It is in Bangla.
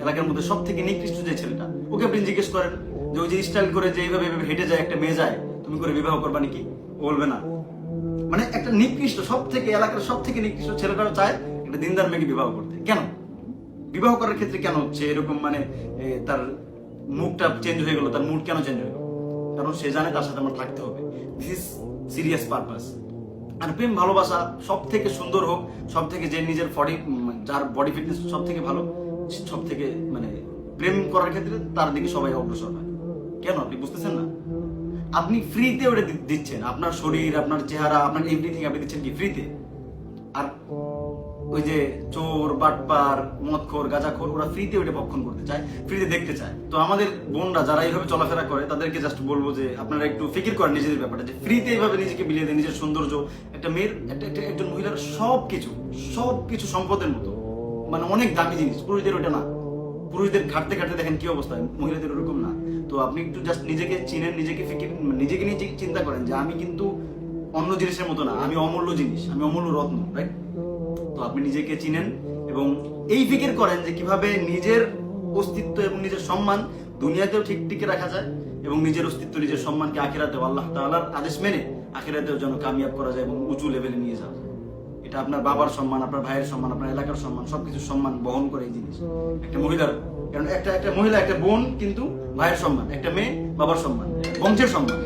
এলাকার মধ্যে সব থেকে নিকৃষ্ট যে ছেলেটা, ওকে আপনি জিজ্ঞেস করেন যে ওই যে স্টাইল করে যে এইভাবে হেঁটে যায় একটা মেয়ে যায়, তুমি করে বিবাহ করবা নাকি? ও বলবে না। মানে একটা নিকৃষ্ট, সব থেকে এলাকার সব থেকে নিকৃষ্ট ছেলেটাও চায় একটা দিনদার মেয়েকে বিবাহ করতে। কেন বিবাহ করার ক্ষেত্রে কেন হচ্ছে এরকম, মানে তার মুখটা চেঞ্জ হয়ে গেল, তার মুড কেন চেঞ্জ হয়ে গেল? কারণ সে জানে তার সাথে আমার থাকতে হবে। This is serious purpose. আর প্রেম ভালোবাসা সব থেকে সুন্দর হোক, সব থেকে যে নিজের যার বডি ফিটনেস সব থেকে ভালো, সব থেকে মানে প্রেম করার ক্ষেত্রে তার দিকে সবাই অগ্রসর হয়। কেন আপনি বুঝতেছেন না? আপনি ফ্রিতে ওটা দিচ্ছেন, আপনার শরীর, আপনার চেহারা, আপনার এভরিথিং আপনি দিচ্ছেন কি ফ্রিতে। আর ওই যে চোর, বাটপার, মদখোর, গাঁজাখোর, ওরা ফ্রিতে ওইটা ভক্ষণ করতে চায়, ফ্রিতে দেখতে চায়। তো আমাদের বোনরা যারা এইভাবে চলাফেরা করে তাদেরকে জাস্ট বলবো যে আপনারা একটু ফিকির করেন নিজেদের ব্যাপারটা, যে ফ্রিতে এইভাবে নিজেকে বিলিয়ে দেয়, নিজের সৌন্দর্য, একটা মেয়ের একজন মহিলার সবকিছু সম্পদের মতো, মানে অনেক দামি জিনিস। পুরুষদের ওটা না, পুরুষদের ঘাটতে ঘাটতে দেখেন কি অবস্থা, মহিলাদের ওরকম না। তো আপনি একটু জাস্ট নিজেকে চিনেন, নিজেকে নিয়ে চিন্তা করেন যে আমি কিন্তু অন্য জিনিসের মতো না, আমি অমূল্য জিনিস, আমি অমূল্য রত্ন, রাইট? তো আপনি নিজেকে চিনেন এবং এই ফিকির করেন যে কিভাবে নিজের অস্তিত্ব এবং নিজের সম্মান দুনিয়াতেও ঠিক টিকে রাখা যায়, এবং নিজের অস্তিত্ব, নিজের সম্মানকে আখিরাতেও আল্লাহ তাআলার আদেশ মেনে আখিরাতেও যেন কামিয়াব করা যায় এবং উঁচু লেভেলে নিয়ে যাওয়া যায়। এটা আপনার বাবার সম্মান, আপনার ভাইয়ের সম্মান, আপনার এলাকার সম্মান, সবকিছুর সম্মান বহন করে এই জিনিস একটা মহিলার। কারণ একটা মহিলা, একটা বোন কিন্তু ভাইয়ের সম্মান, একটা মেয়ে বাবার সম্মান, বংশের সম্মান।